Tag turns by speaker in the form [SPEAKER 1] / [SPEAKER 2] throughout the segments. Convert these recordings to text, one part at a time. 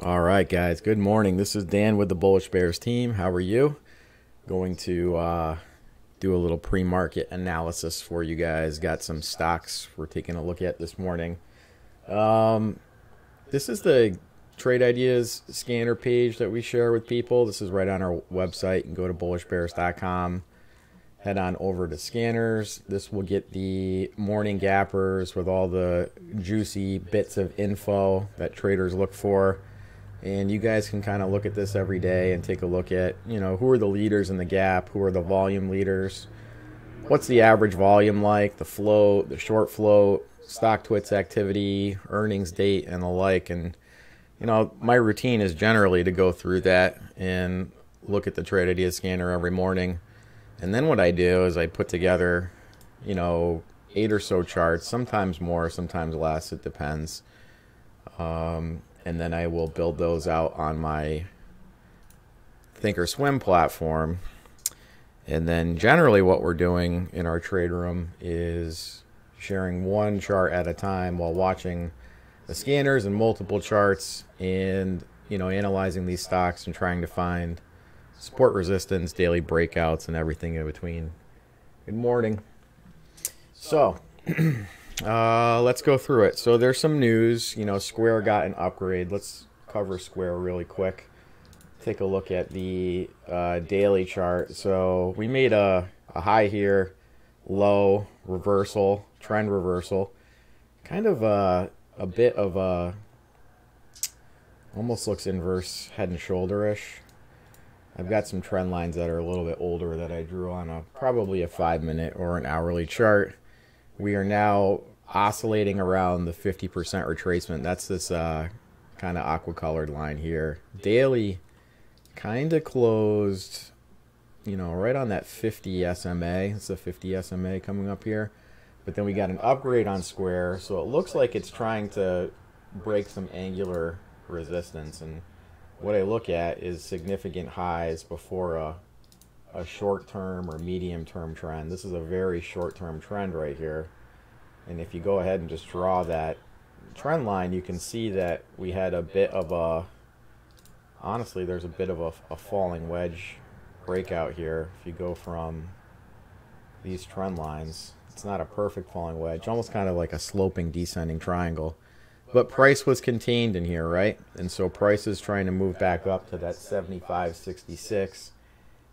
[SPEAKER 1] All right, guys. Good morning. This is Dan with the Bullish Bears team. How are you? Going to do a little pre-market analysis for you guys. Got some stocks we're taking a look at this morning. This is the Trade Ideas scanner page that we share with people. This is right on our website. You can go to bullishbears.com. Head on over to scanners. This will get the morning gappers with all the juicy bits of info that traders look for. And you guys can kind of look at this every day and take a look at, who are the leaders in the gap, who are the volume leaders, what's the average volume like, the float, the short float, stock twits activity, earnings date, and the like. And, my routine is generally to go through that and look at the Trade Ideas scanner every morning. And then what I do is I put together, 8 or so charts, sometimes more, sometimes less, it depends. And then I will build those out on my Thinkorswim platform. And then generally what we're doing in our trade room is sharing one chart at a time while watching the scanners and multiple charts and, analyzing these stocks and trying to find support, resistance, daily breakouts, and everything in between. Good morning. So let's go through it. So there's some news. Square got an upgrade. Let's cover Square really quick. Take a look at the daily chart. So we made a high here, low, reversal, trend reversal. Kind of a bit of a, almost looks inverse head and shoulder-ish. I've got some trend lines that are a little bit older that I drew on probably a 5-minute or an hourly chart. We are now oscillating around the 50% retracement. That's this kind of aqua-colored line here. Daily kind of closed, right on that 50 SMA. It's a 50 SMA coming up here. But then we got an upgrade on Square, so it looks like it's trying to break some angular resistance. And what I look at is significant highs before a short-term or medium-term trend. This is a very short-term trend right here. And if you go ahead and just draw that trend line, you can see that we had a bit of a, honestly, there's a bit of a falling wedge breakout here. If you go from these trend lines, it's not a perfect falling wedge, almost kind of like a sloping descending triangle. But price was contained in here, right? And so price is trying to move back up to that 75.66.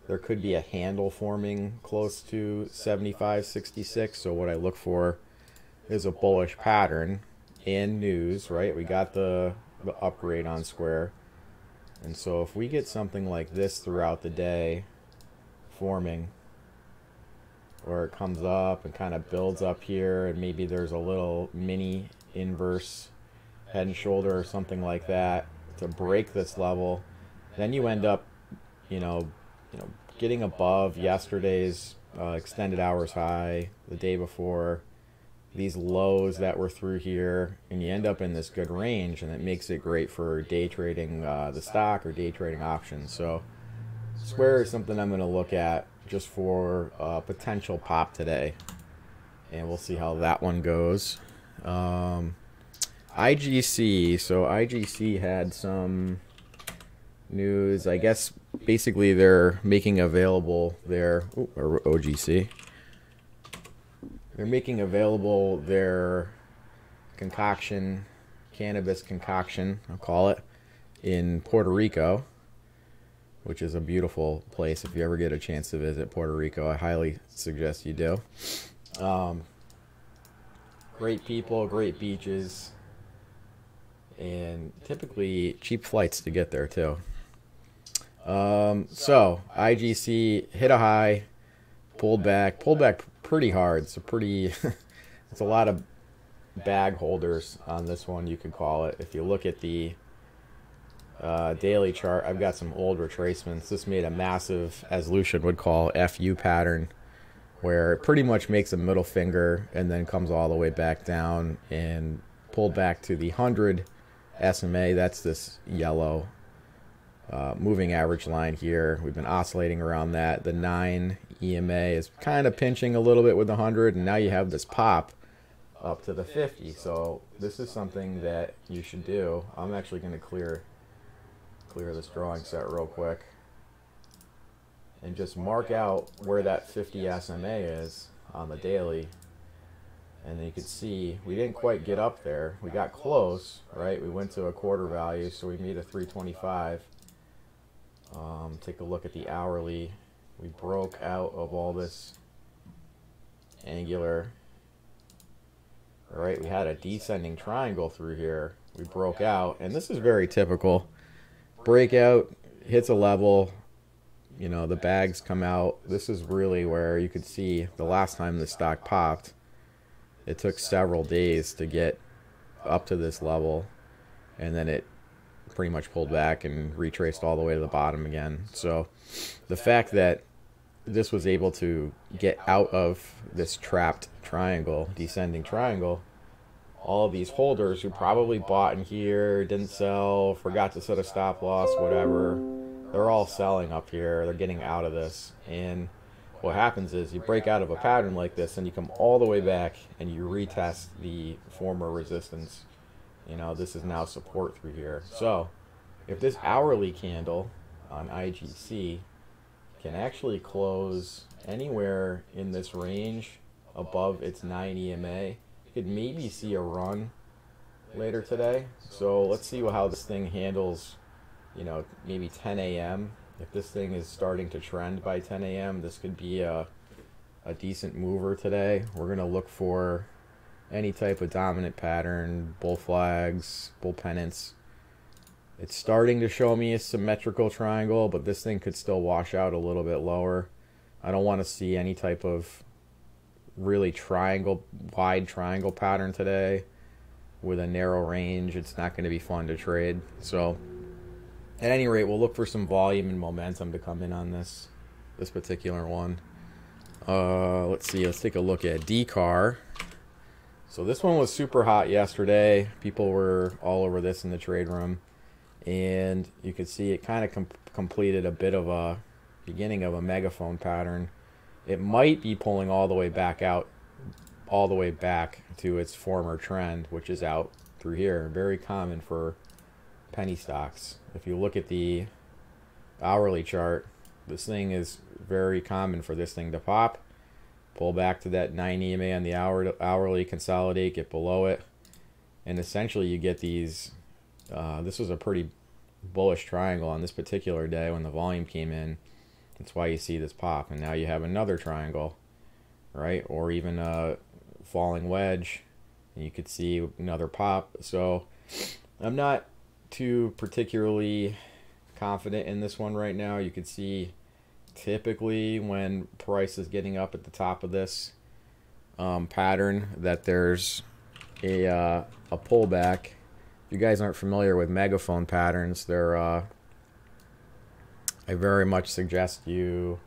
[SPEAKER 1] There could be a handle forming close to 75.66. So what I look for is a bullish pattern and news, right? We got the upgrade on Square. And so if we get something like this throughout the day forming, where it comes up and kind of builds up here, and maybe there's a little mini inverse head and shoulder or something like that to break this level, then you end up, getting above yesterday's extended hours high, the day before, these lows that were through here, and you end up in this good range, and it makes it great for day trading the stock or day trading options. So Square is something I'm going to look at just for potential pop today, and we'll see how that one goes. IGC, so IGC had some news. I guess basically they're making available their or OGC. They're making available their concoction, cannabis concoction, I'll call it, in Puerto Rico, which is a beautiful place. If you ever get a chance to visit Puerto Rico, I highly suggest you do. Great people, great beaches, and typically cheap flights to get there too. So IGC hit a high, pulled back pretty hard. It's it's a lot of bag holders on this one, you could call it. If you look at the daily chart, I've got some old retracements. This made a massive, as Lucian would call, FU pattern, where it pretty much makes a middle finger and then comes all the way back down and pulled back to the 100 SMA. That's this yellow moving average line here. We've been oscillating around that. The 9 EMA is kind of pinching a little bit with the 100, and now you have this pop up to the 50. So this is something that you should do. I'm actually going to clear this drawing set real quick and just mark out where that 50 SMA is on the daily. And then you can see we didn't quite get up there. We got close, right? We went to a quarter value, so we made a 325. Take a look at the hourly. We broke out of all this angular. All right, we had a descending triangle through here. We broke out, and this is very typical. Breakout, hits a level, you know, the bags come out. This is really where you could see the last time the stock popped. It took several days to get up to this level, and then it pretty much pulled back and retraced all the way to the bottom again. So the fact that this was able to get out of this trapped triangle, descending triangle, all of these holders who probably bought in here, didn't sell, forgot to set a stop loss, whatever, they're all selling up here. They're getting out of this. And what happens is you break out of a pattern like this and you come all the way back and you retest the former resistance. You know, this is now support through here. So if this hourly candle on IGC can actually close anywhere in this range above its 9 EMA, you could maybe see a run later today. So let's see how this thing handles, you know, maybe 10 a.m. If this thing is starting to trend by 10 a.m., this could be a decent mover today. We're going to look for any type of dominant pattern, bull flags, bull pennants. It's starting to show me a symmetrical triangle, but this thing could still wash out a little bit lower. I don't want to see any type of really wide triangle pattern today with a narrow range. It's not going to be fun to trade. So at any rate, we'll look for some volume and momentum to come in on this particular one. Let's see. Let's take a look at DCAR. So this one was super hot yesterday. People were all over this in the trade room. And you could see it kind of completed a bit of a beginning of a megaphone pattern. It might be pulling all the way back out, all the way back to its former trend, which is out through here. Very common for penny stocks. If you look at the hourly chart, this thing is very common for this thing to pop, pull back to that 9 EMA on the hourly, consolidate, get below it, and essentially you get these. This was a pretty bullish triangle on this particular day when the volume came in. That's why you see this pop, and now you have another triangle, right? Or even a falling wedge, and you could see another pop. So I'm not too particularly confident in this one right now. You could see typically when price is getting up at the top of this pattern that there's a pullback. If you guys aren't familiar with megaphone patterns, they're I very much suggest you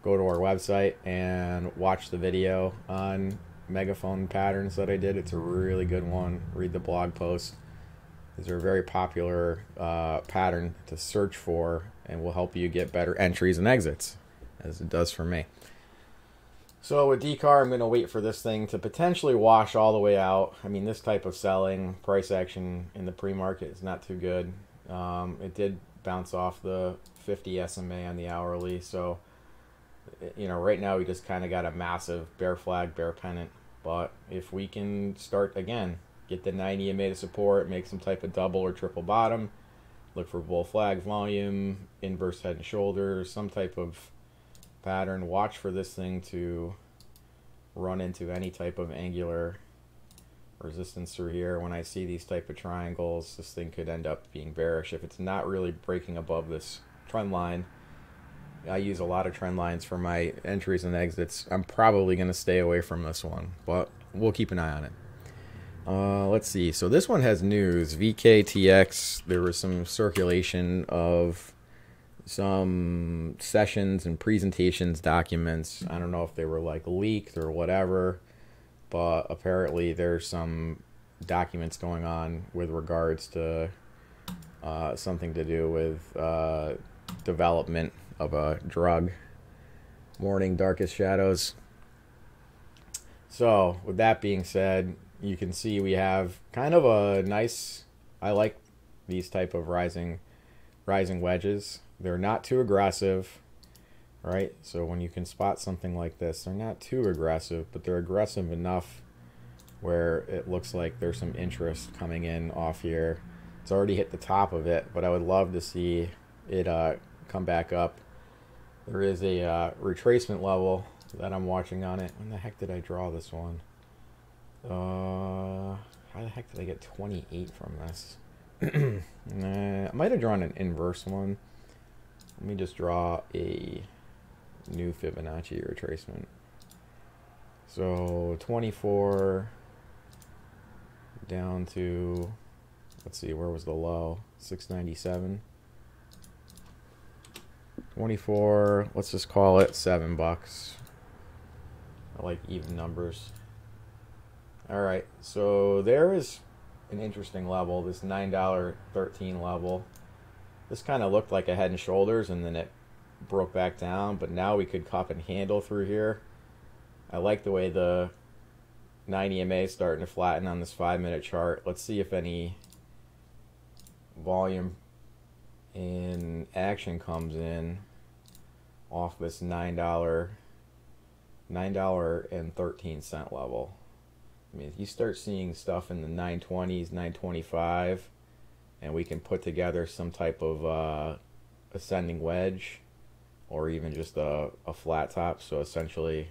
[SPEAKER 1] go to our website and watch the video on megaphone patterns that I did. It's a really good one. Read the blog post. These are a very popular pattern to search for and will help you get better entries and exits, as it does for me. So with DCAR, I'm going to wait for this thing to potentially wash all the way out. I mean, this type of selling, price action in the pre-market is not too good. It did bounce off the 50 SMA on the hourly. So, you know, right now we just kind of got a massive bear flag, bear pennant. But if we can start again, get the 9 EMA to support, make some type of double or triple bottom, look for bull flag volume, inverse head and shoulders, some type of pattern. Watch for this thing to run into any type of angular resistance through here. When I see these type of triangles, this thing could end up being bearish if it's not really breaking above this trend line. I use a lot of trend lines for my entries and exits. I'm probably going to stay away from this one, but we'll keep an eye on it. Let's see. So this one has news. VKTX, there was some circulation of some sessions and presentations documents. I don't know if they were like leaked or whatever, but apparently there's some documents going on with regards to something to do with development of a drug. Morning, darkest shadows. So with that being said, you can see we have kind of a nice, I like these type of rising wedges. They're not too aggressive, right? So when you can spot something like this, they're not too aggressive, but they're aggressive enough where it looks like there's some interest coming in off here. It's already hit the top of it, but I would love to see it come back up. There is a retracement level that I'm watching on it. When the heck did I draw this one? How the heck did I get 28 from this? I might have drawn an inverse one. Let me just draw a new Fibonacci retracement. So 24 down to, let's see, where was the low? 697. 24, let's just call it $7. I like even numbers. All right, so there is an interesting level, this $9.13 level. This kind of looked like a head and shoulders, and then it broke back down, but now we could cup and handle through here. I like the way the 9 EMA is starting to flatten on this 5-minute chart. Let's see if any volume in action comes in off this $9.13 level. I mean, if you start seeing stuff in the 920s, 925, and we can put together some type of ascending wedge, or even just a flat top, so essentially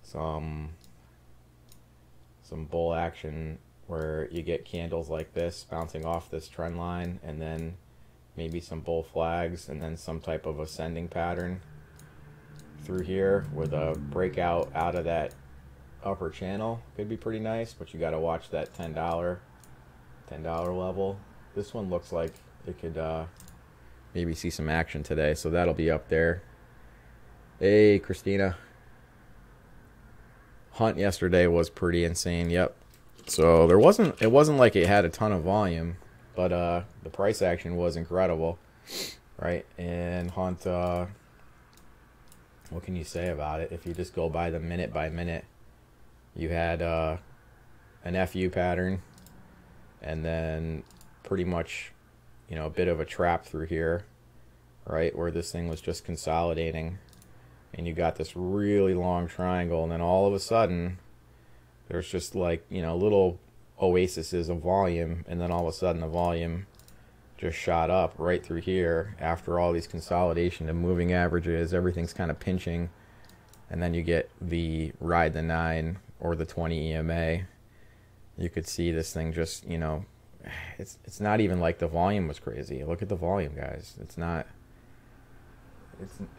[SPEAKER 1] some bull action where you get candles like this bouncing off this trend line, and then maybe some bull flags, and then some type of ascending pattern through here with a breakout out of that upper channel, could be pretty nice. But you got to watch that $10 level. This one looks like it could maybe see some action today, so that'll be up there. Hey, Christina. Hunt yesterday was pretty insane. Yep. So it wasn't like it had a ton of volume, but the price action was incredible, right? And Hunt, what can you say about it? If you just go by the minute by minute, you had an FU pattern, and then pretty much, you know, a bit of a trap through here, right, where this thing was just consolidating, and you got this really long triangle, and then all of a sudden there's just, like, you know, little oases of volume, and then all of a sudden the volume just shot up right through here after all these consolidation and moving averages. Everything's kind of pinching, and then you get the ride the 9 or the 20 EMA. You could see this thing just, you know, it's not even like the volume was crazy. Look at the volume, guys.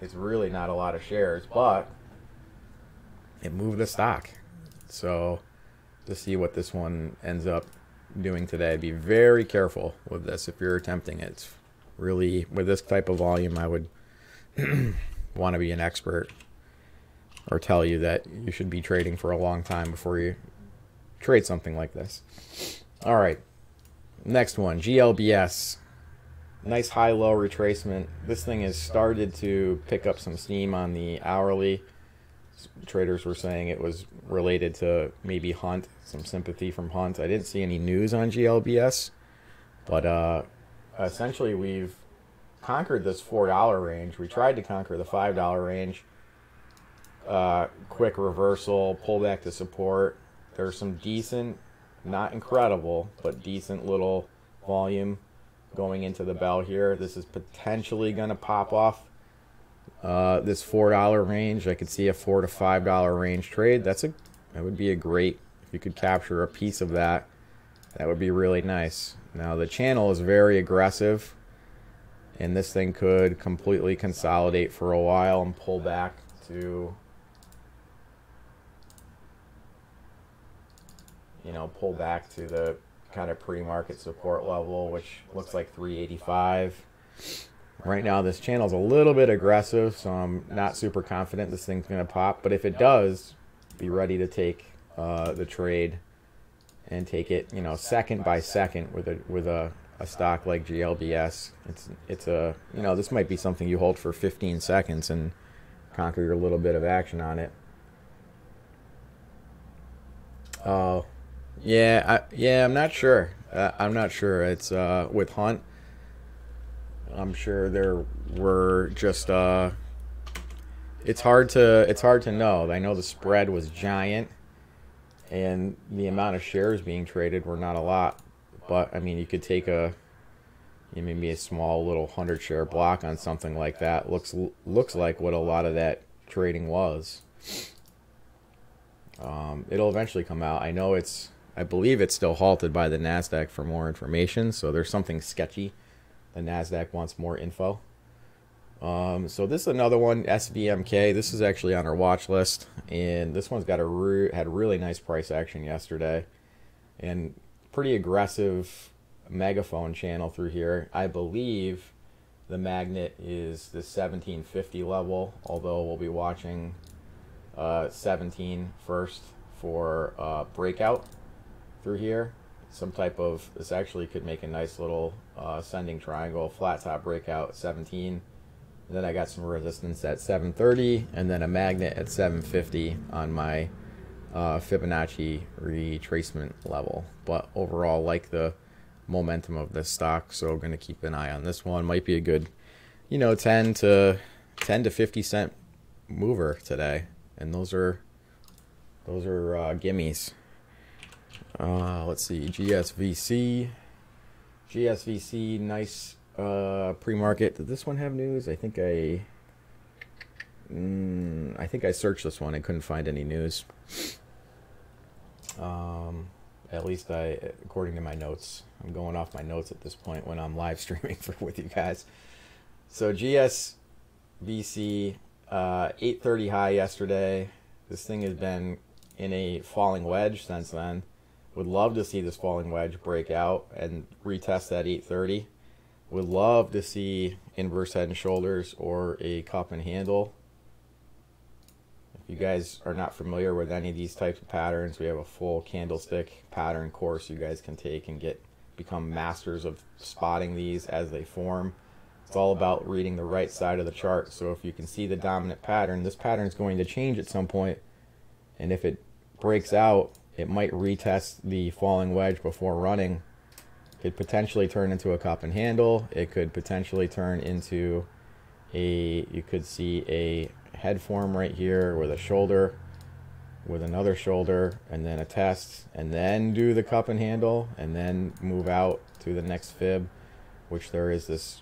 [SPEAKER 1] It's really not a lot of shares, but it moved the stock. So to see what this one ends up doing today, be very careful with this if you're attempting it. It's really, with this type of volume, I would want to be an expert, or tell you that you should be trading for a long time before you trade something like this. All right, next one, GLBS. Nice high-low retracement. This thing has started to pick up some steam on the hourly. Traders were saying it was related to maybe Hunt, some sympathy from Hunt. I didn't see any news on GLBS, but essentially we've conquered this $4 range. We tried to conquer the $5 range. Quick reversal, pull back to support. There's some decent, not incredible, but decent little volume going into the bell here. This is potentially going to pop off this $4 range. I could see a $4 to $5 range trade. That would be a great, if you could capture a piece of that, that would be really nice. Now the channel is very aggressive, and this thing could completely consolidate for a while and pull back to, you know, pull back to the kind of pre-market support level, which looks like 385. Right now this channel's a little bit aggressive, so I'm not super confident this thing's going to pop, but if it does, be ready to take the trade and take it, you know, second by second with a stock like GLBS. It's a, you know, this might be something you hold for 15 seconds and conquer a little bit of action on it. Oh, yeah, I'm not sure. I'm not sure. It's with Hunt. I'm sure there were just it's hard to know. I know the spread was giant, and the amount of shares being traded were not a lot. But I mean, you could take maybe a small little 100-share block on something like that. Looks like what a lot of that trading was. It'll eventually come out. I believe it's still halted by the NASDAQ for more information. So there's something sketchy. The NASDAQ wants more info. So this is another one, SVMK. This is actually on our watch list, and this one's got had really nice price action yesterday, and pretty aggressive megaphone channel through here. I believe the magnet is the 1750 level, although we'll be watching 17 first for breakout through here. Some type of, this actually could make a nice little ascending triangle, flat top breakout 17. And then I got some resistance at 730, and then a magnet at 750 on my Fibonacci retracement level. But overall, like the momentum of this stock, so going to keep an eye on this one. Might be a good, you know, 10 to 50 cent mover today, and those are gimmies. Let's see, GSVC, nice pre-market. Did this one have news? I think I searched this one. I couldn't find any news. At least according to my notes. I'm going off my notes at this point when I'm live streaming with you guys. So GSVC, 830 high yesterday. This thing has been in a falling wedge since then. Would love to see this falling wedge break out and retest that 830. Would love to see inverse head and shoulders or a cup and handle. If you guys are not familiar with any of these types of patterns, we have a full candlestick pattern course you guys can take and become masters of spotting these as they form. It's all about reading the right side of the chart. So if you can see the dominant pattern, this pattern is going to change at some point, and if it breaks out, it might retest the falling wedge before running. It could potentially turn into a cup and handle. It could potentially turn into you could see a head form right here with a shoulder, with another shoulder, and then a test, and then do the cup and handle, and then move out to the next fib, which there is this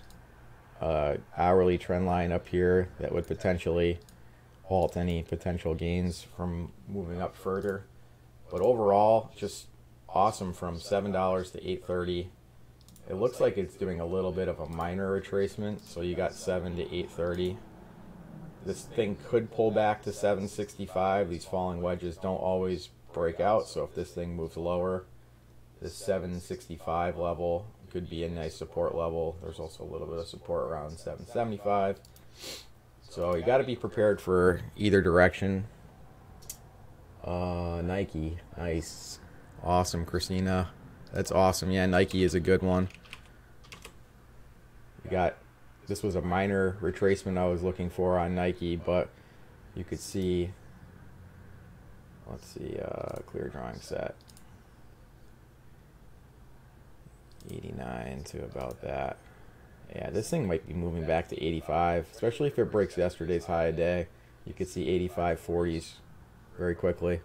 [SPEAKER 1] hourly trend line up here that would potentially halt any potential gains from moving up further. But overall, just awesome from $7 to $8.30. It looks like it's doing a little bit of a minor retracement, so you got 7 to 8.30. This thing could pull back to 765. These falling wedges don't always break out, so if this thing moves lower, this 765 level could be a nice support level. There's also a little bit of support around 775. So you got to be prepared for either direction. Nike, nice, awesome, Christina. That's awesome. Yeah, Nike is a good one. This was a minor retracement I was looking for on Nike, but you could see, let's see, clear drawing set, 89 to about that. Yeah, this thing might be moving back to 85, especially if it breaks yesterday's high a day. You could see 85.40s very quickly.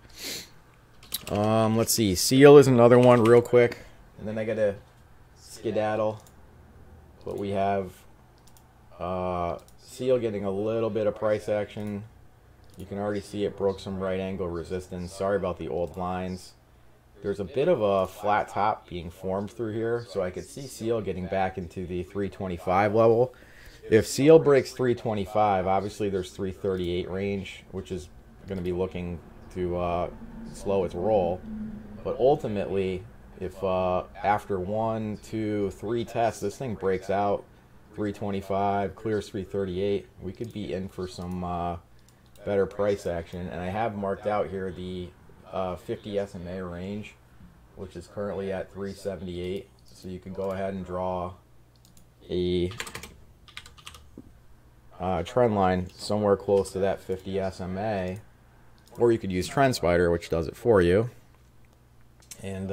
[SPEAKER 1] Let's see, SEEL is another one real quick, and then I gotta skedaddle. But we have SEEL getting a little bit of price action. You can already see it broke some right angle resistance. Sorry about the old lines. There's a bit of a flat top being formed through here, so I could see SEEL getting back into the 325 level. If SEEL breaks 325, obviously there's 338 range, which is going to be looking to slow its roll. But ultimately, if after 1, 2, 3 tests, this thing breaks out 325, clears 338, we could be in for some better price action. And I have marked out here the 50 SMA range, which is currently at 378. So you can go ahead and draw a trend line somewhere close to that 50 SMA, or you could use TrendSpider, which does it for you, and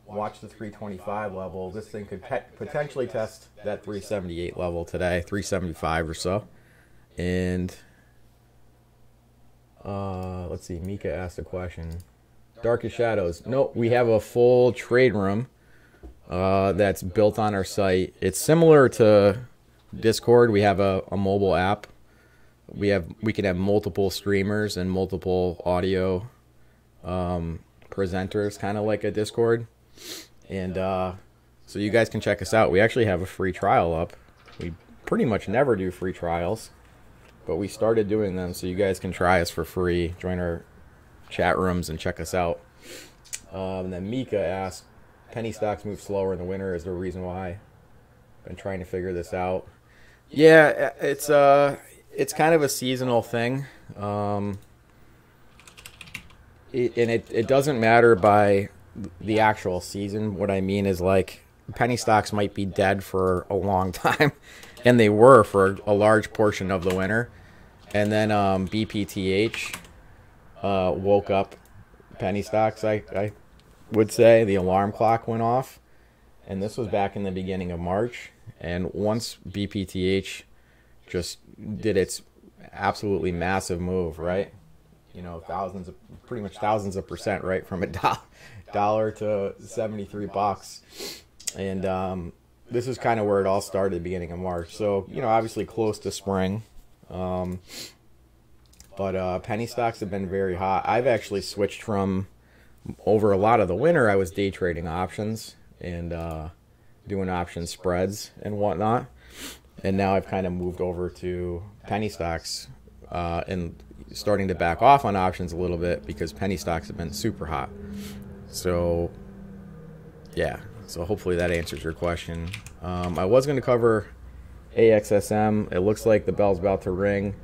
[SPEAKER 1] watch the 325 level. This thing could potentially test that 378 level today, 375 or so. And let's see, Mika asked a question. Darkest shadows. Nope, we have a full trade room that's built on our site. It's similar to Discord. We have a mobile app. We can have multiple streamers and multiple audio presenters, kind of like a Discord. And so you guys can check us out. We actually have a free trial up. We pretty much never do free trials, but we started doing them so you guys can try us for free. Join our chat rooms and check us out. And then Mika asked, penny stocks move slower in the winter. Is there a reason why? Been trying to figure this out. Yeah, it's kind of a seasonal thing. It doesn't matter by the actual season. What I mean is, like, penny stocks might be dead for a long time, and they were for a large portion of the winter. And then BPTH woke up penny stocks, I would say. The alarm clock went off, and this was back in the beginning of March. And once BPTH just did its absolutely massive move, right? You know, pretty much thousands of percent, right? From $1 to $73. And this is kind of where it all started at the beginning of March. So, you know, obviously close to spring. But penny stocks have been very hot. I've actually switched from, over a lot of the winter, I was day trading options and doing option spreads and whatnot. And now I've kind of moved over to penny stocks and starting to back off on options a little bit because penny stocks have been super hot. So, yeah. So hopefully that answers your question. I was going to cover AXSM. It looks like the bell's about to ring.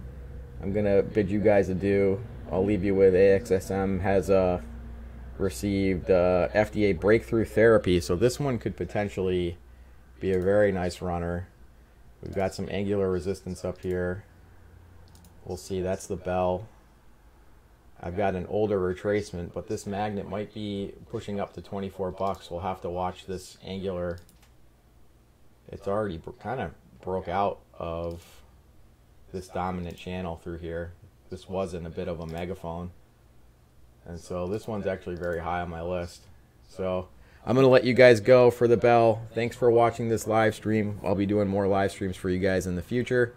[SPEAKER 1] I'm going to bid you guys adieu. I'll leave you with AXSM has received FDA breakthrough therapy. So this one could potentially be a very nice runner. We've got some angular resistance up here. We'll see. That's the bell. I've got an older retracement, but this magnet might be pushing up to 24 bucks. We'll have to watch this angular. It's already kind of broke out of this dominant channel through here. This wasn't a bit of a megaphone. And so this one's actually very high on my list. So I'm going to let you guys go for the bell. Thanks for watching this live stream. I'll be doing more live streams for you guys in the future.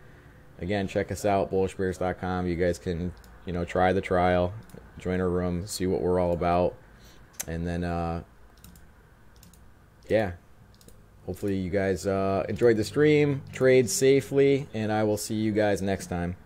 [SPEAKER 1] Again, check us out, bullishbears.com. You guys can, you know, try the trial, join our room, see what we're all about. And then, yeah, hopefully you guys enjoyed the stream, trade safely, and I will see you guys next time.